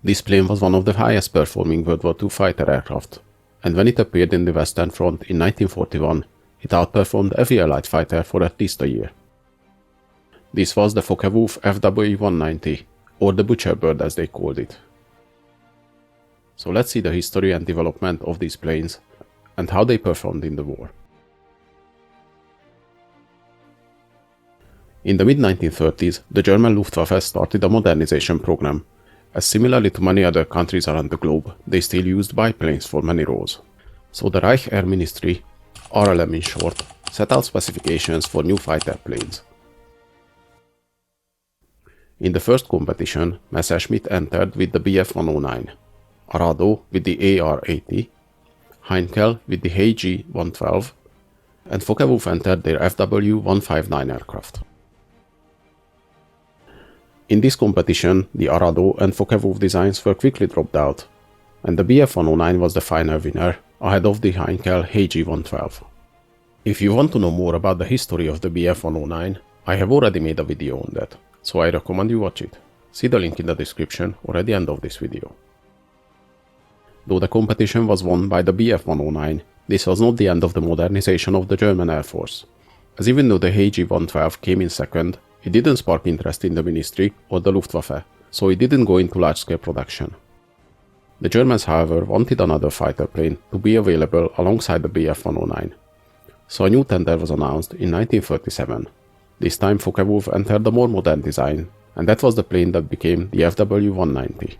This plane was one of the highest performing World War II fighter aircraft, and when it appeared in the Western Front in 1941, it outperformed every Allied fighter for at least a year. This was the Focke-Wulf FW-190, or the Butcher Bird as they called it. So let's see the history and development of these planes, and how they performed in the war. In the mid-1930s, the German Luftwaffe started a modernization program, as similarly to many other countries around the globe, they still used biplanes for many roles. So the Reich Air Ministry, RLM in short, set out specifications for new fighter planes. In the first competition, Messerschmitt entered with the Bf-109, Arado with the AR-80, Heinkel with the HG-112, and Focke-Wulf entered their Fw-159 aircraft. In this competition, the Arado and Focke-Wulf designs were quickly dropped out, and the Bf-109 was the final winner, ahead of the Heinkel HG-112. If you want to know more about the history of the Bf-109, I have already made a video on that, so I recommend you watch it. See the link in the description or at the end of this video. Though the competition was won by the Bf-109, this was not the end of the modernization of the German Air Force, as even though the HG-112 came in second, it didn't spark interest in the ministry or the Luftwaffe, so it didn't go into large-scale production. The Germans, however, wanted another fighter plane to be available alongside the Bf-109, so a new tender was announced in 1937. This time Focke-Wulf entered the more modern design, and that was the plane that became the Fw-190.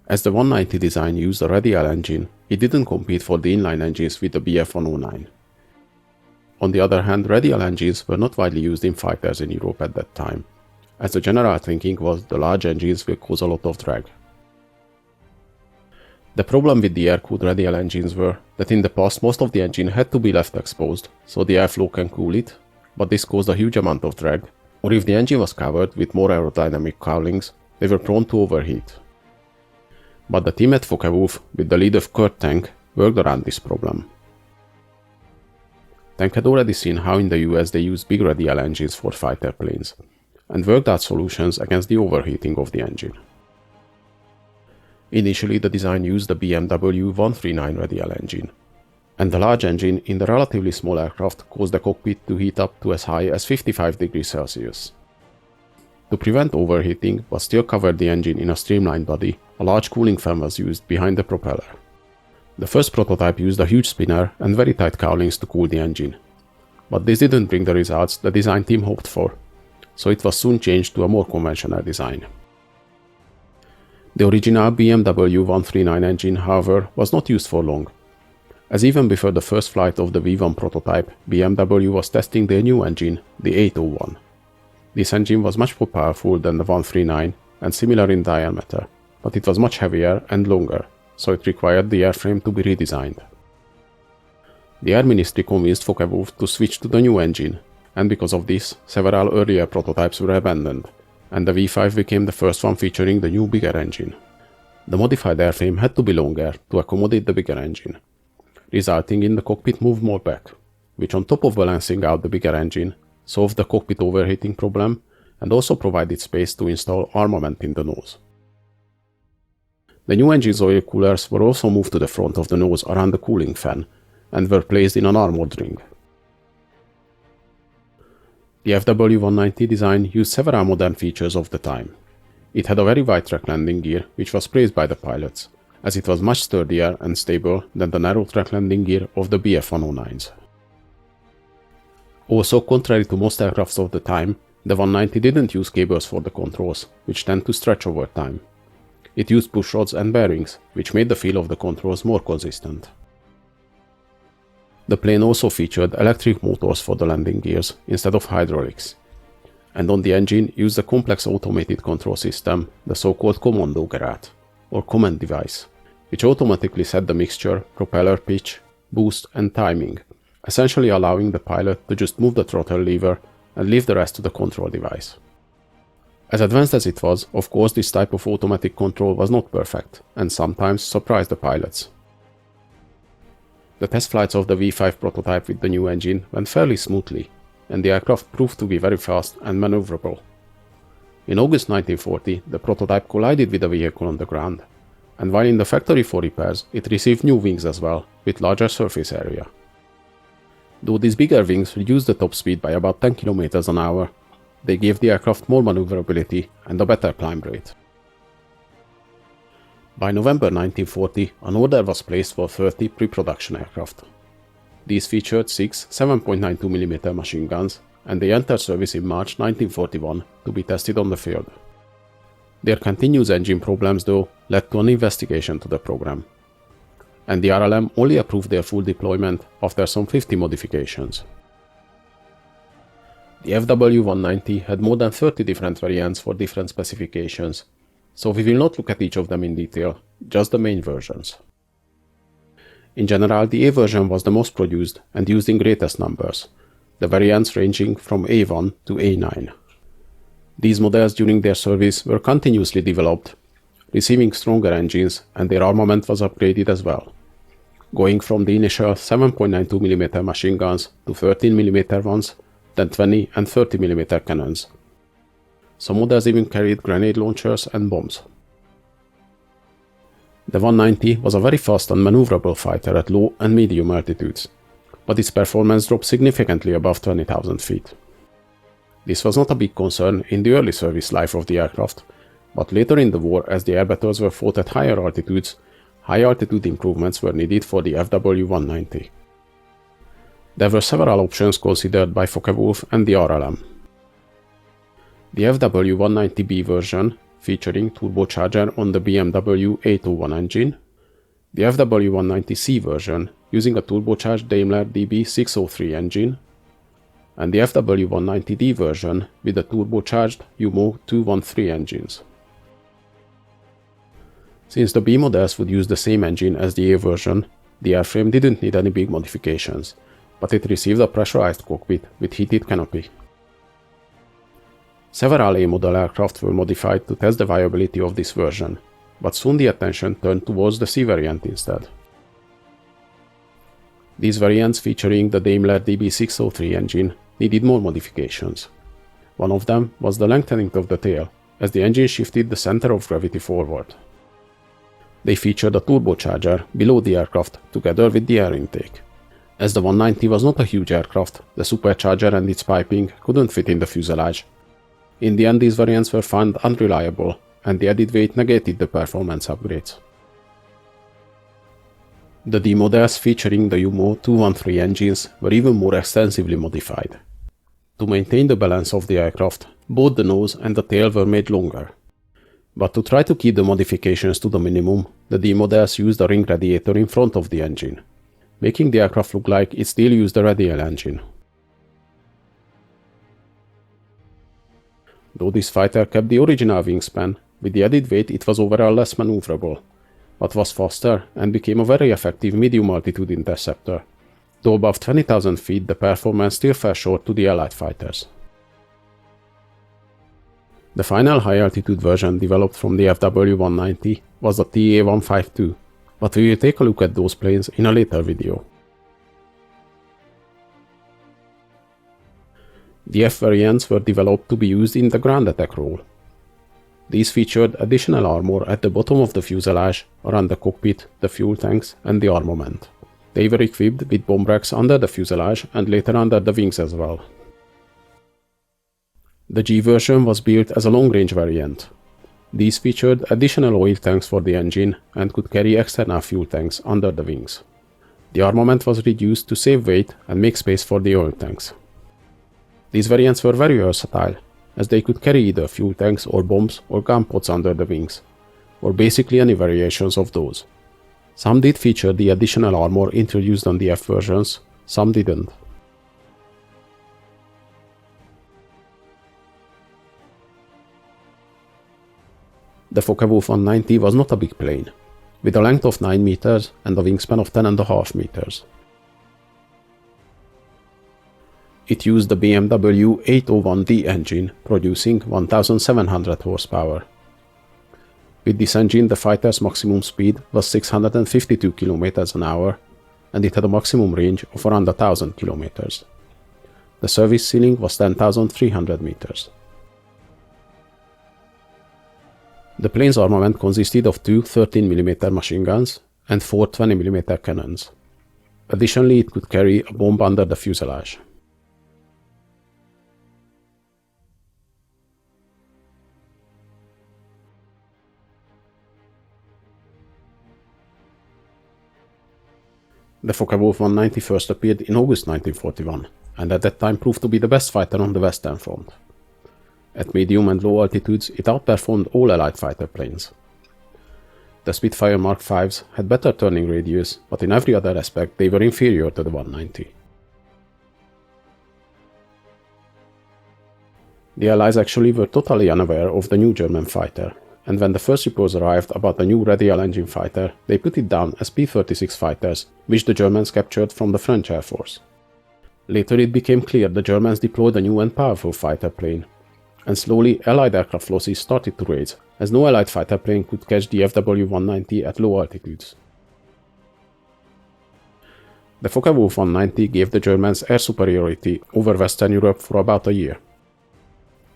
As the 190 design used a radial engine, it didn't compete for the inline engines with the Bf-109. On the other hand, radial engines were not widely used in fighters in Europe at that time, as the general thinking was the large engines will cause a lot of drag. The problem with the air-cooled radial engines were that in the past most of the engine had to be left exposed, so the airflow can cool it, but this caused a huge amount of drag, or if the engine was covered with more aerodynamic cowlings, they were prone to overheat. But the team at Focke-Wulf, with the lead of Kurt Tank, worked around this problem. Tank had already seen how in the US they used big radial engines for fighter planes, and worked out solutions against the overheating of the engine. Initially, the design used the BMW 139 radial engine, and the large engine in the relatively small aircraft caused the cockpit to heat up to as high as 55 degrees Celsius. To prevent overheating but still cover the engine in a streamlined body, a large cooling fan was used behind the propeller. The first prototype used a huge spinner and very tight cowlings to cool the engine, but this didn't bring the results the design team hoped for, so it was soon changed to a more conventional design. The original BMW 139 engine, however, was not used for long, as even before the first flight of the V1 prototype, BMW was testing their new engine, the 801. This engine was much more powerful than the 139 and similar in diameter, but it was much heavier and longer, so it required the airframe to be redesigned. The Air Ministry convinced Focke-Wulf to switch to the new engine, and because of this, several earlier prototypes were abandoned, and the V5 became the first one featuring the new bigger engine. The modified airframe had to be longer to accommodate the bigger engine, resulting in the cockpit move more back, which on top of balancing out the bigger engine, solved the cockpit overheating problem and also provided space to install armament in the nose. The new engine's oil coolers were also moved to the front of the nose around the cooling fan and were placed in an armored ring. The Fw-190 design used several modern features of the time. It had a very wide track landing gear, which was praised by the pilots, as it was much sturdier and stable than the narrow track landing gear of the Bf-109s. Also, contrary to most aircrafts of the time, the 190 didn't use cables for the controls, which tend to stretch over time. It used push rods and bearings, which made the feel of the controls more consistent. The plane also featured electric motors for the landing gears instead of hydraulics, and on the engine used a complex automated control system, the so-called Kommandogerät, or command device, which automatically set the mixture, propeller pitch, boost and timing, essentially allowing the pilot to just move the throttle lever and leave the rest to the control device. As advanced as it was, of course this type of automatic control was not perfect, and sometimes surprised the pilots. The test flights of the V5 prototype with the new engine went fairly smoothly, and the aircraft proved to be very fast and maneuverable. In August 1940, the prototype collided with a vehicle on the ground, and while in the factory for repairs, it received new wings as well, with larger surface area. Though these bigger wings reduced the top speed by about 10 km an hour, they gave the aircraft more maneuverability and a better climb rate. By November 1940, an order was placed for 30 pre-production aircraft. These featured 6 7.92mm machine guns, and they entered service in March 1941 to be tested on the field. Their continuous engine problems, though, led to an investigation to the program, and the RLM only approved their full deployment after some 50 modifications. The Fw-190 had more than 30 different variants for different specifications, so we will not look at each of them in detail, just the main versions. In general, the A version was the most produced and used in greatest numbers, the variants ranging from A1 to A9. These models during their service were continuously developed, receiving stronger engines, and their armament was upgraded as well, going from the initial 7.92mm machine guns to 13mm ones, then 20 and 30mm cannons. Some models even carried grenade launchers and bombs. The 190 was a very fast and maneuverable fighter at low and medium altitudes, but its performance dropped significantly above 20,000 feet. This was not a big concern in the early service life of the aircraft, but later in the war, as the air battles were fought at higher altitudes, high-altitude improvements were needed for the Fw-190. There were several options considered by Focke-Wulf and the RLM. The Fw-190B version, featuring turbocharger on the BMW 801 engine, the Fw-190C version, using a turbocharged Daimler DB603 engine, and the Fw-190D version with the turbocharged UMO 213 engines. Since the B models would use the same engine as the A version, the airframe didn't need any big modifications, but it received a pressurized cockpit with heated canopy. Several A model aircraft were modified to test the viability of this version, but soon the attention turned towards the C variant instead. These variants, featuring the Daimler DB603 engine, needed more modifications. One of them was the lengthening of the tail, as the engine shifted the center of gravity forward. They featured a turbocharger below the aircraft together with the air intake. As the 190 was not a huge aircraft, the supercharger and its piping couldn't fit in the fuselage. In the end, these variants were found unreliable, and the added weight negated the performance upgrades. The D models, featuring the UMO 213 engines, were even more extensively modified. To maintain the balance of the aircraft, both the nose and the tail were made longer. But to try to keep the modifications to the minimum, the D models used a ring radiator in front of the engine, making the aircraft look like it still used a radial engine. Though this fighter kept the original wingspan, with the added weight it was overall less maneuverable, but was faster and became a very effective medium-altitude interceptor, though above 20,000 feet the performance still fell short to the Allied fighters. The final high-altitude version developed from the Fw-190 was the TA-152, but we will take a look at those planes in a later video. The F variants were developed to be used in the ground attack role. These featured additional armor at the bottom of the fuselage, around the cockpit, the fuel tanks, and the armament. They were equipped with bomb racks under the fuselage and later under the wings as well. The G version was built as a long-range variant. These featured additional oil tanks for the engine and could carry external fuel tanks under the wings. The armament was reduced to save weight and make space for the oil tanks. These variants were very versatile, as they could carry either fuel tanks or bombs or gun pods under the wings, or basically any variations of those. Some did feature the additional armor introduced on the F versions, some didn't. The Focke-Wulf 190 was not a big plane, with a length of 9 meters and a wingspan of 10.5 meters. It used the BMW 801D engine, producing 1,700 horsepower. With this engine, the fighter's maximum speed was 652 km an hour, and it had a maximum range of around 1,000 km. The service ceiling was 10,300 meters. The plane's armament consisted of two 13mm machine guns and four 20mm cannons. Additionally, it could carry a bomb under the fuselage. The Focke-Wulf 190 first appeared in August 1941, and at that time proved to be the best fighter on the Western Front. At medium and low altitudes, it outperformed all Allied fighter planes. The Spitfire Mark Vs had better turning radius, but in every other aspect they were inferior to the 190. The Allies actually were totally unaware of the new German fighter, and when the first reports arrived about the new radial engine fighter, they put it down as P-36 fighters, which the Germans captured from the French Air Force. Later it became clear the Germans deployed a new and powerful fighter plane, and slowly Allied aircraft losses started to rise, as no Allied fighter plane could catch the Fw-190 at low altitudes. The Focke-Wulf 190 gave the Germans air superiority over Western Europe for about a year.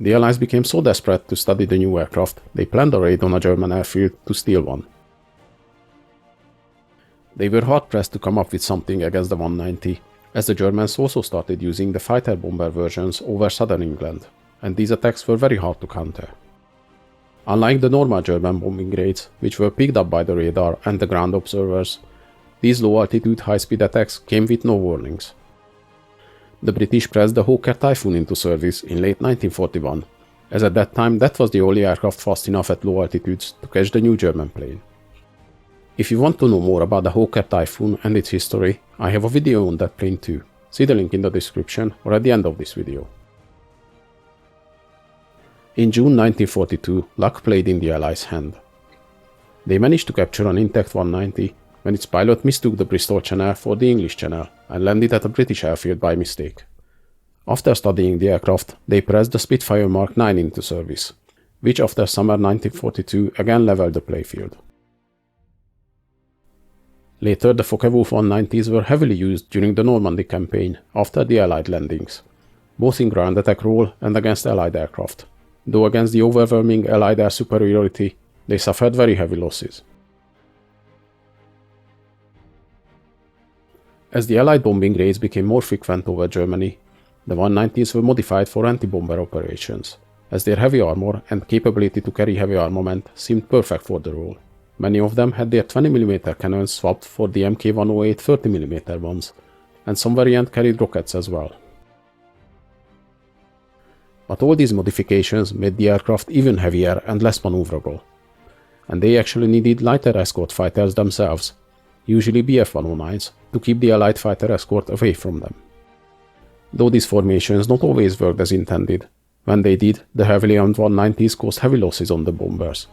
The Allies became so desperate to study the new aircraft, they planned a raid on a German airfield to steal one. They were hard-pressed to come up with something against the 190, as the Germans also started using the fighter-bomber versions over southern England, and these attacks were very hard to counter. Unlike the normal German bombing raids, which were picked up by the radar and the ground observers, these low-altitude high-speed attacks came with no warnings. The British pressed the Hawker Typhoon into service in late 1941, as at that time that was the only aircraft fast enough at low altitudes to catch the new German plane. If you want to know more about the Hawker Typhoon and its history, I have a video on that plane too. See the link in the description or at the end of this video. In June 1942, luck played in the Allies' hand. They managed to capture an intact 190 when its pilot mistook the Bristol Channel for the English Channel and landed at a British airfield by mistake. After studying the aircraft, they pressed the Spitfire Mark IX into service, which after summer 1942 again leveled the playfield. Later, the Focke-Wulf 190s were heavily used during the Normandy campaign after the Allied landings, both in ground attack role and against Allied aircraft, though against the overwhelming Allied air superiority, they suffered very heavy losses. As the Allied bombing raids became more frequent over Germany, the 190s were modified for anti-bomber operations, as their heavy armor and capability to carry heavy armament seemed perfect for the role. Many of them had their 20mm cannons swapped for the Mk108 30mm ones, and some variants carried rockets as well. But all these modifications made the aircraft even heavier and less maneuverable, and they actually needed lighter escort fighters themselves, usually Bf-109s, to keep the Allied fighter escort away from them. Though these formations not always worked as intended, when they did, the heavily armed 190s caused heavy losses on the bombers.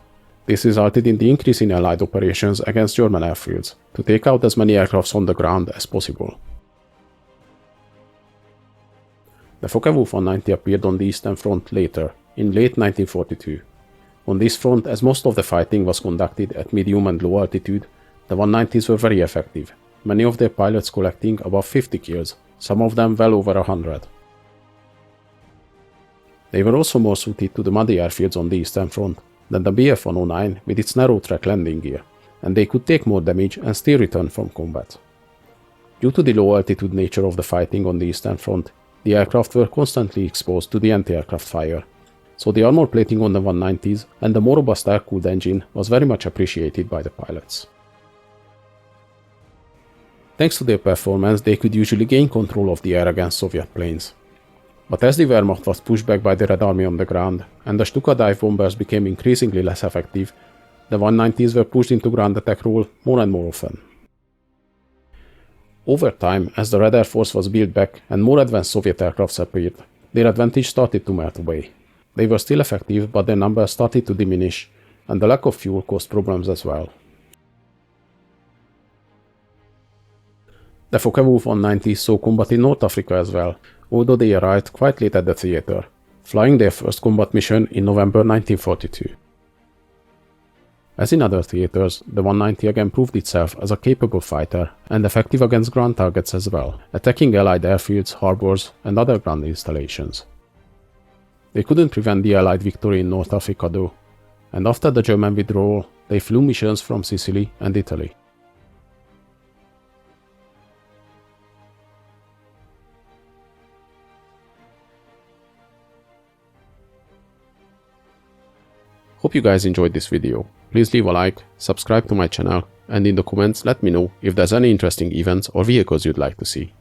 This resulted in the increase in Allied operations against German airfields, to take out as many aircrafts on the ground as possible. The Focke-Wulf 190 appeared on the Eastern Front later, in late 1942. On this front, as most of the fighting was conducted at medium and low altitude, the 190s were very effective, many of their pilots collecting above 50 kills, some of them well over 100. They were also more suited to the muddy airfields on the Eastern Front than the Bf-109 with its narrow-track landing gear, and they could take more damage and still return from combat. Due to the low-altitude nature of the fighting on the Eastern Front, the aircraft were constantly exposed to the anti-aircraft fire, so the armor plating on the 190s and the more robust air-cooled engine was very much appreciated by the pilots. Thanks to their performance, they could usually gain control of the air against Soviet planes. But as the Wehrmacht was pushed back by the Red Army on the ground, and the Stuka dive bombers became increasingly less effective, the 190s were pushed into ground attack role more and more often. Over time, as the Red Air Force was built back and more advanced Soviet aircrafts appeared, their advantage started to melt away. They were still effective, but their numbers started to diminish, and the lack of fuel caused problems as well. The Focke-Wulf 190 saw combat in North Africa as well, although they arrived quite late at the theater, flying their first combat mission in November 1942. As in other theaters, the 190 again proved itself as a capable fighter and effective against ground targets as well, attacking Allied airfields, harbors, and other ground installations. They couldn't prevent the Allied victory in North Africa though, and after the German withdrawal, they flew missions from Sicily and Italy. Hope you guys enjoyed this video. Please leave a like, subscribe to my channel, and in the comments let me know if there's any interesting events or vehicles you'd like to see.